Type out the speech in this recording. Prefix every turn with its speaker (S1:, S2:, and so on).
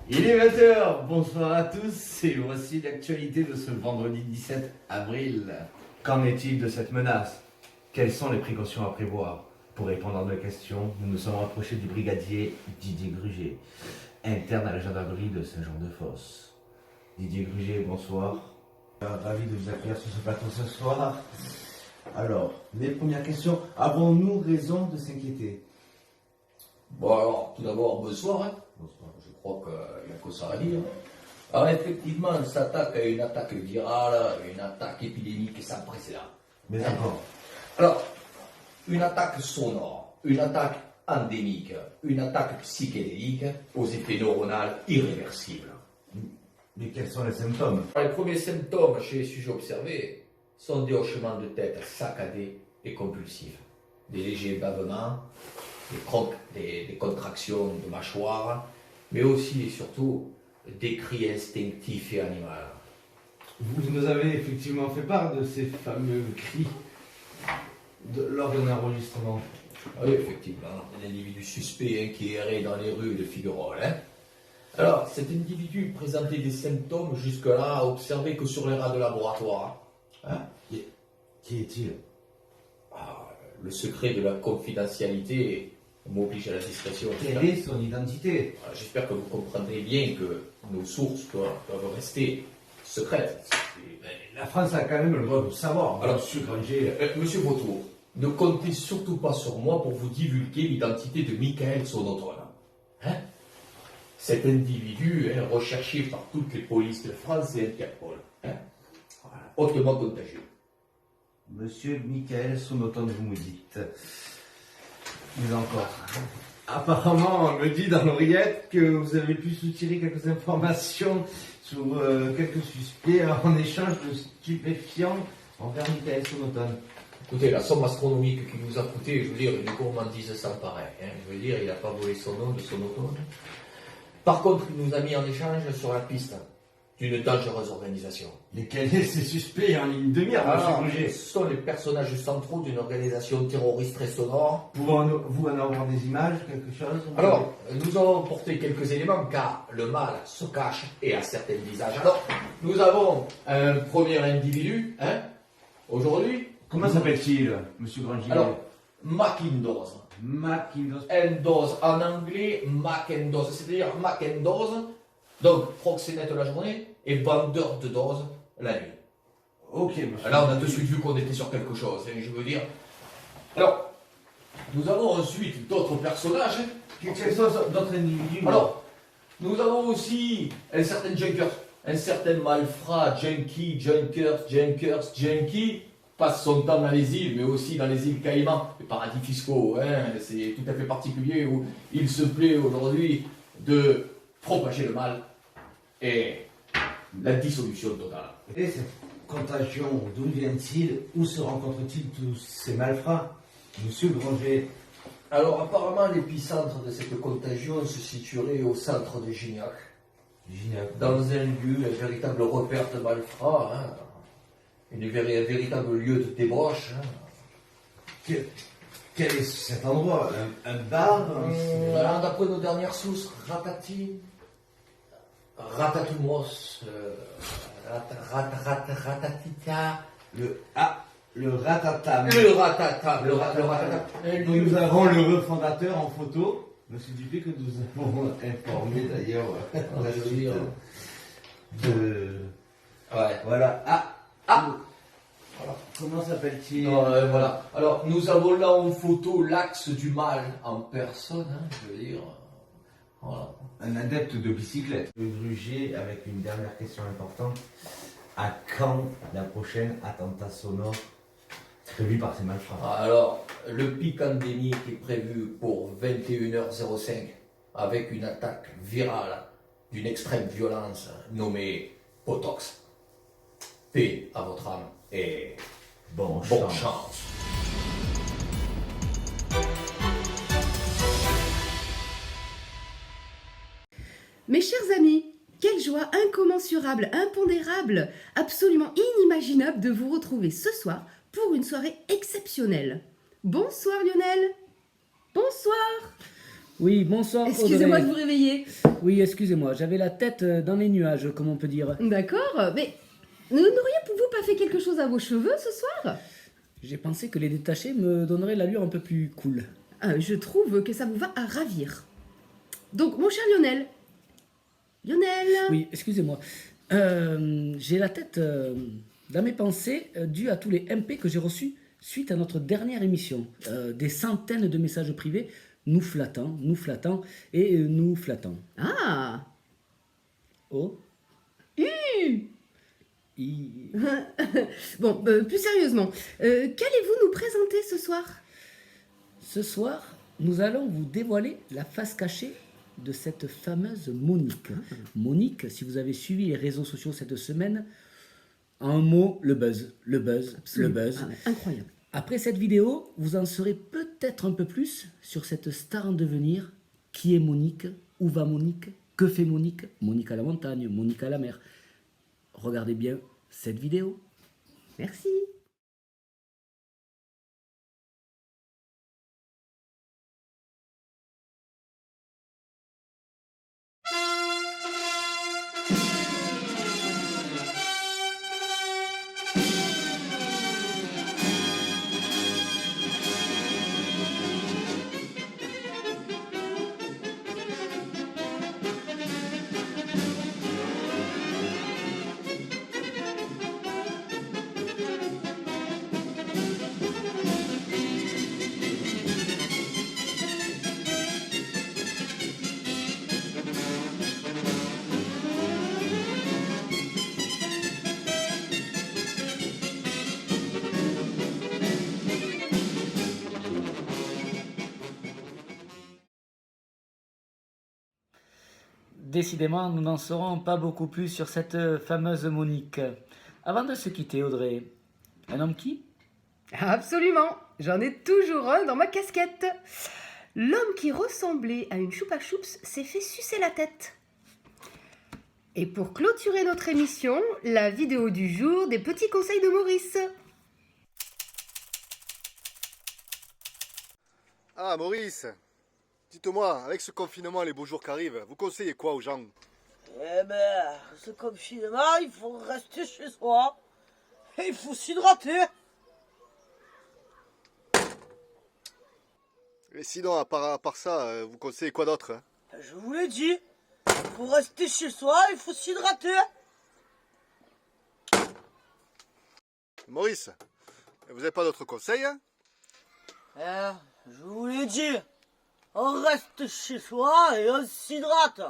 S1: Il est 20h, bonsoir à tous, et voici l'actualité de ce vendredi 17 avril. Qu'en est-il de cette menace? Quelles sont les précautions à prévoir? Pour répondre à nos questions, nous nous sommes rapprochés du brigadier Didier Gruget, interne à la gendarmerie de Saint-Jean-de-Fosse. Didier Gruget, bonsoir. Ravi de vous accueillir sur ce plateau ce soir. Alors, les premières questions, avons-nous raison de s'inquiéter?
S2: Bon alors, tout d'abord, bonsoir.
S1: Bonsoir.
S2: Je crois qu'il n'y a que ça à dire. Alors effectivement, on s'attaque à une attaque virale, une attaque épidémique sans précédent.
S1: Mais d'accord.
S2: Alors, une attaque sonore, une attaque endémique, une attaque psychédélique aux effets neuronaux irréversibles.
S1: Mais quels sont les symptômes?
S2: Les premiers symptômes chez les sujets observés sont des hochements de tête saccadés et compulsifs, des légers bavements, des contractions de mâchoire, mais aussi et surtout des cris instinctifs et animaux.
S1: Vous nous avez effectivement fait part de ces fameux cris lors d'un enregistrement.
S2: Oui, effectivement, un individu suspect qui errait dans les rues de Figueroa. Alors, cet individu présentait des symptômes jusque-là observés que sur les rats de laboratoire.
S1: Qui est-il?
S2: Le secret de la confidentialité m'oblige à la discrétion.
S1: Quelle est son identité?
S2: J'espère que vous comprendrez bien que nos sources doivent rester secrètes.
S1: La France a quand même le droit de savoir.
S2: Alors,
S1: Monsieur Granger.
S2: Monsieur Vautour, ne comptez surtout pas sur moi pour vous divulguer l'identité de Michael Sonotone. Cet individu recherché par toutes les polices de France et Interpol. Hautement contagieux.
S1: Monsieur Michael Sonotone, vous me dites. Mais encore. Apparemment, on me dit dans l'oreillette que vous avez pu soutirer quelques informations sur quelques suspects en échange de stupéfiants envers Michael Sonotone.
S2: Écoutez, la somme astronomique qui nous a coûté, je veux dire, une gourmandise sans pareil. Je veux dire, il n'a pas volé son nom de Sonotone. Par contre, il nous a mis en échange sur la piste d'une dangereuse organisation.
S1: Lesquels ces suspects en ligne de mire, monsieur Granger?
S2: Ce sont les personnages centraux d'une organisation terroriste très sonore.
S1: Pouvez-vous en avoir des images, quelque chose?
S2: Alors, nous avons porté quelques éléments car le mal se cache et a certains visages. Alors, nous avons un premier individu, aujourd'hui.
S1: Comment s'appelle-t-il, monsieur Granger?
S2: Alors, Macindoz.
S1: Macindoz.
S2: Endoz en anglais, Macendoz, c'est-à-dire Macendoz, donc proxénète la journée et vendeur de doses la nuit.
S1: Ok, monsieur.
S2: Là, on a de suite vu qu'on était sur quelque chose, je veux dire. Alors, nous avons ensuite d'autres personnages.
S1: Quels sont d'autres individus?
S2: Alors, nous avons aussi un certain Junkers, un certain malfrat, Junkie, Junkie, passe son temps dans les îles, mais aussi dans les îles Caïmans, les paradis fiscaux. C'est tout à fait particulier où il se plaît aujourd'hui de propager le mal et la dissolution totale.
S1: Et cette contagion, d'où vient-il? Où se rencontrent-ils tous ces malfrats, monsieur Granger?
S3: Alors apparemment l'épicentre de cette contagion se situerait au centre de Gignac, dans un lieu, un véritable repère de malfrats, un véritable lieu de débauche.
S1: Quel est cet endroit? Un bar?
S3: Alors d'après nos dernières sources, Ratatumos, Ratatita,
S1: Le Ratatam.
S3: le Ratata.
S1: Nous avons le refondateur en photo, monsieur Dupé, que nous avons informé d'ailleurs
S3: On va le dire.
S1: de...
S3: Ouais.
S1: Voilà.
S3: Voilà.
S1: Comment s'appelle-t-il?
S3: Voilà. Alors, nous avons là en photo l'axe du mal en personne, je veux dire. Voilà.
S1: Un adepte de bicyclette. Le Gruget, avec une dernière question importante. À quand la prochaine attentat sonore prévu par ces malfrats?
S3: Alors, le pic endémique est prévu pour 21h05 avec une attaque virale d'une extrême violence nommée Potox. Paix à votre âme et
S1: Bonne
S3: bonne
S1: chance.
S3: chance.
S4: Mes chers amis, quelle joie incommensurable, impondérable, absolument inimaginable de vous retrouver ce soir pour une soirée exceptionnelle. Bonsoir Lionel. Bonsoir.
S5: Oui, bonsoir
S4: Excusez-moi
S5: Audrey.
S4: de vous réveiller.
S5: Oui, excusez-moi, j'avais la tête dans les nuages, comme on peut dire.
S4: D'accord, mais n'auriez-vous pas fait quelque chose à vos cheveux ce soir?
S5: J'ai pensé que les détachés me donneraient l'allure un peu plus cool.
S4: Je trouve que ça vous va à ravir. Donc, mon cher Lionel. Lionel.
S5: Oui, excusez-moi. J'ai la tête dans mes pensées due à tous les MP que j'ai reçus suite à notre dernière émission. Des centaines de messages privés nous flattant et nous flattant.
S4: Ah.
S5: Oh.
S4: Bon, plus sérieusement, qu'allez-vous nous présenter ce soir?
S5: Ce soir, nous allons vous dévoiler la face cachée de cette fameuse Monique. Monique, si vous avez suivi les réseaux sociaux cette semaine, en un mot, le buzz, le buzz, le buzz.
S4: Ah ouais, incroyable.
S5: Après cette vidéo, vous en saurez peut-être un peu plus sur cette star en devenir. Qui est Monique? Où va Monique? Que fait Monique? Monique à la montagne, Monique à la mer. Regardez bien cette vidéo.
S4: Merci.
S5: Décidément, nous n'en saurons pas beaucoup plus sur cette fameuse Monique. Avant de se quitter, Audrey, un homme qui?
S4: Absolument, j'en ai toujours un dans ma casquette. L'homme qui ressemblait à une choupa choups s'est fait sucer la tête. Et pour clôturer notre émission, la vidéo du jour des petits conseils de Maurice.
S6: Ah, Maurice, dites-moi, avec ce confinement, les beaux jours qui arrivent, vous conseillez quoi aux gens?
S7: Eh ben, ce confinement, il faut rester chez soi. Et il faut s'hydrater.
S6: Et sinon, à part ça, vous conseillez quoi d'autre, hein?
S7: Je vous l'ai dit, il faut rester chez soi, il faut s'hydrater.
S6: Maurice, vous n'avez pas d'autres conseils, hein?
S7: Je vous l'ai dit, on reste chez soi et on s'hydrate.